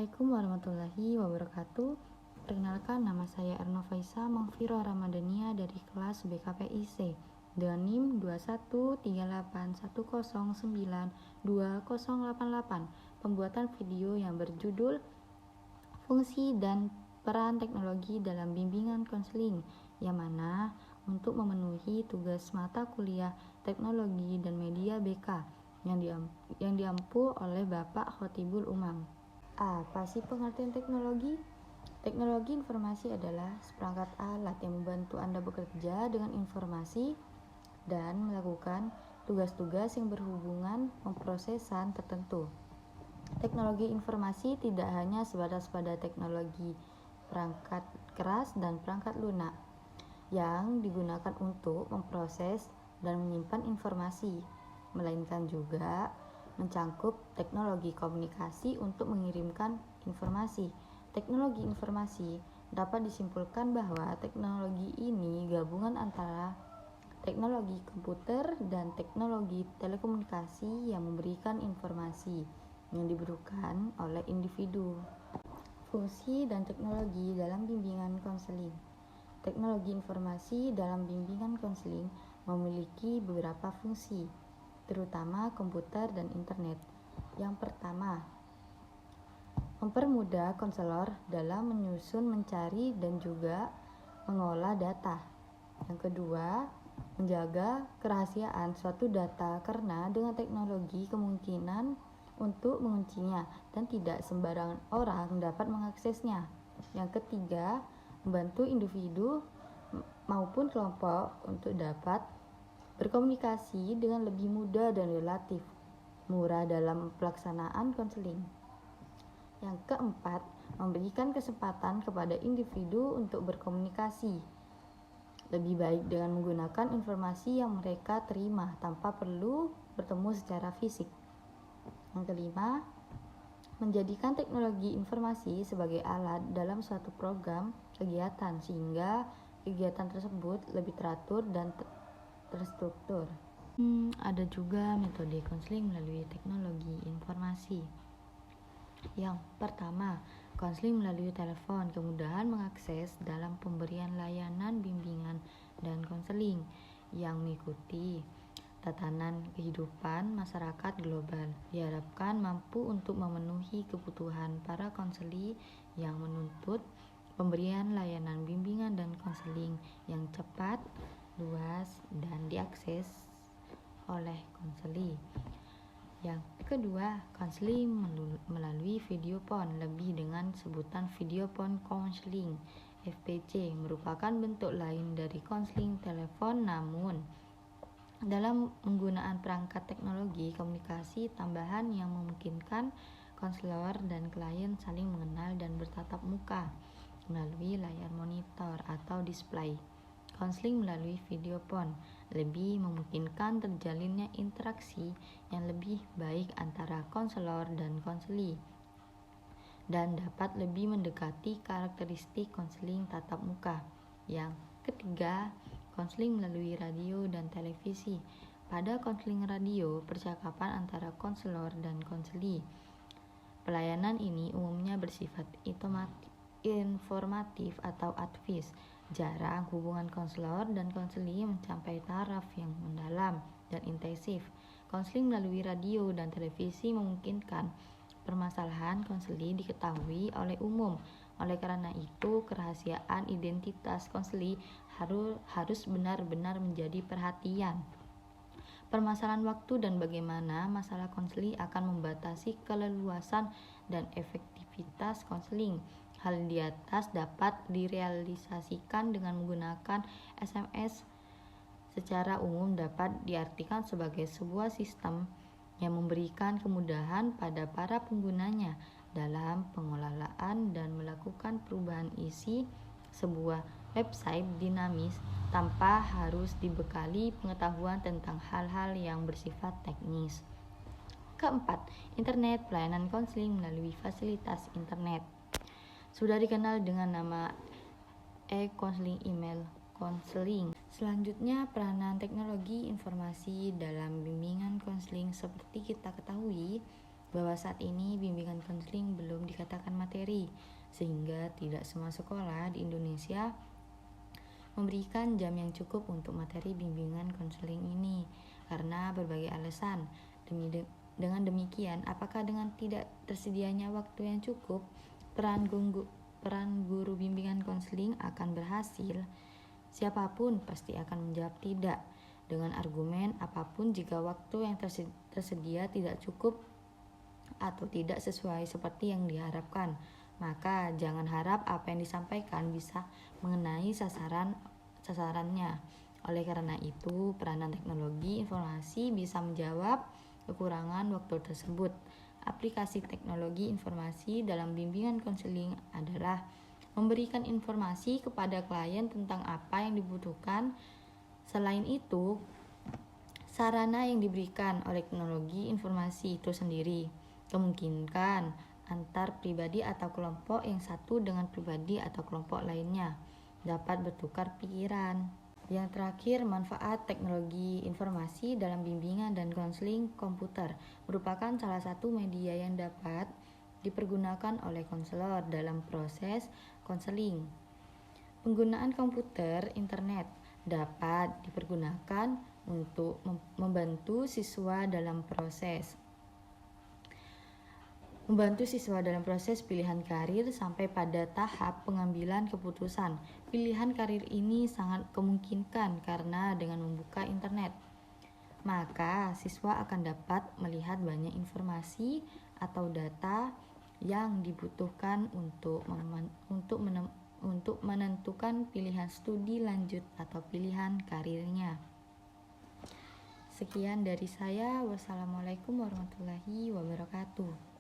Assalamualaikum warahmatullahi wabarakatuh. Perkenalkan, nama saya Erno Faisa Mangfiro Ramadhania dari kelas BKPIC dengan NIM 213810920088. Pembuatan video yang berjudul Fungsi dan Peran Teknologi dalam Bimbingan Konseling, yang mana untuk memenuhi tugas mata kuliah Teknologi dan Media BK yang diampu oleh Bapak Khotibul Umam. Apa sih pengertian teknologi? Teknologi informasi adalah seperangkat alat yang membantu Anda bekerja dengan informasi dan melakukan tugas-tugas yang berhubungan memprosesan tertentu. Teknologi informasi tidak hanya sebatas pada teknologi perangkat keras dan perangkat lunak yang digunakan untuk memproses dan menyimpan informasi, melainkan juga mencangkup teknologi komunikasi untuk mengirimkan informasi. Teknologi informasi dapat disimpulkan bahwa teknologi ini gabungan antara teknologi komputer dan teknologi telekomunikasi yang memberikan informasi yang dibutuhkan oleh individu. Fungsi dan teknologi dalam bimbingan konseling. Teknologi informasi dalam bimbingan konseling memiliki beberapa fungsi, terutama komputer dan internet. Yang pertama, mempermudah konselor dalam menyusun, mencari, dan juga mengolah data. Yang kedua, menjaga kerahasiaan suatu data karena dengan teknologi kemungkinan untuk menguncinya dan tidak sembarangan orang dapat mengaksesnya. Yang ketiga, membantu individu maupun kelompok untuk dapat berkomunikasi dengan lebih mudah dan relatif murah dalam pelaksanaan konseling. Yang keempat, memberikan kesempatan kepada individu untuk berkomunikasi lebih baik dengan menggunakan informasi yang mereka terima tanpa perlu bertemu secara fisik. Yang kelima, menjadikan teknologi informasi sebagai alat dalam suatu program kegiatan sehingga kegiatan tersebut lebih teratur dan terstruktur. Ada juga metode konseling melalui teknologi informasi. Yang pertama, konseling melalui telepon, kemudahan mengakses dalam pemberian layanan bimbingan dan konseling yang mengikuti tatanan kehidupan masyarakat global. Diharapkan mampu untuk memenuhi kebutuhan para konseli yang menuntut pemberian layanan bimbingan dan konseling yang cepat, luas, dan diakses oleh konseli. Yang kedua, konseling melalui video phone, lebih dengan sebutan video phone counseling (VPC), merupakan bentuk lain dari konseling telepon, namun dalam penggunaan perangkat teknologi komunikasi tambahan yang memungkinkan konselor dan klien saling mengenal dan bertatap muka melalui layar monitor atau display. Konseling melalui video phone lebih memungkinkan terjalinnya interaksi yang lebih baik antara konselor dan konseli dan dapat lebih mendekati karakteristik konseling tatap muka. Yang ketiga, konseling melalui radio dan televisi. Pada konseling radio, percakapan antara konselor dan konseli. Pelayanan ini umumnya bersifat informatif atau advis. Jarang hubungan konselor dan konseli mencapai taraf yang mendalam dan intensif. Konseling melalui radio dan televisi memungkinkan permasalahan konseli diketahui oleh umum. Oleh karena itu, kerahasiaan identitas konseli harus benar-benar menjadi perhatian. Permasalahan waktu dan bagaimana masalah konseli akan membatasi keleluasan dan efektivitas konseling. Hal di atas dapat direalisasikan dengan menggunakan SMS. Secara umum dapat diartikan sebagai sebuah sistem yang memberikan kemudahan pada para penggunanya dalam pengelolaan dan melakukan perubahan isi sebuah website dinamis tanpa harus dibekali pengetahuan tentang hal-hal yang bersifat teknis. Keempat, internet, pelayanan konseling melalui fasilitas internet. Sudah dikenal dengan nama e-konseling, email konseling. Selanjutnya, peranan teknologi informasi dalam bimbingan konseling. Seperti kita ketahui bahwa saat ini bimbingan konseling belum dikatakan materi, sehingga tidak semua sekolah di Indonesia memberikan jam yang cukup untuk materi bimbingan konseling ini karena berbagai alasan. Dengan demikian, apakah dengan tidak tersedianya waktu yang cukup, peran guru bimbingan konseling akan berhasil? Siapapun pasti akan menjawab tidak, dengan argumen apapun jika waktu yang tersedia tidak cukup atau tidak sesuai seperti yang diharapkan. Maka jangan harap apa yang disampaikan bisa mengenai sasarannya. Oleh karena itu, peranan teknologi informasi bisa menjawab kekurangan waktu tersebut. Aplikasi teknologi informasi dalam bimbingan konseling adalah memberikan informasi kepada klien tentang apa yang dibutuhkan. Selain itu, sarana yang diberikan oleh teknologi informasi itu sendiri kemungkinan antar pribadi atau kelompok yang satu dengan pribadi atau kelompok lainnya dapat bertukar pikiran. Yang terakhir, manfaat teknologi informasi dalam bimbingan dan konseling komputer merupakan salah satu media yang dapat dipergunakan oleh konselor dalam proses konseling. Penggunaan komputer, internet dapat dipergunakan untuk membantu siswa dalam proses pilihan karir sampai pada tahap pengambilan keputusan. Pilihan karir ini sangat kemungkinkan karena dengan membuka internet, maka siswa akan dapat melihat banyak informasi atau data yang dibutuhkan untuk menentukan pilihan studi lanjut atau pilihan karirnya. Sekian dari saya. Wassalamualaikum warahmatullahi wabarakatuh.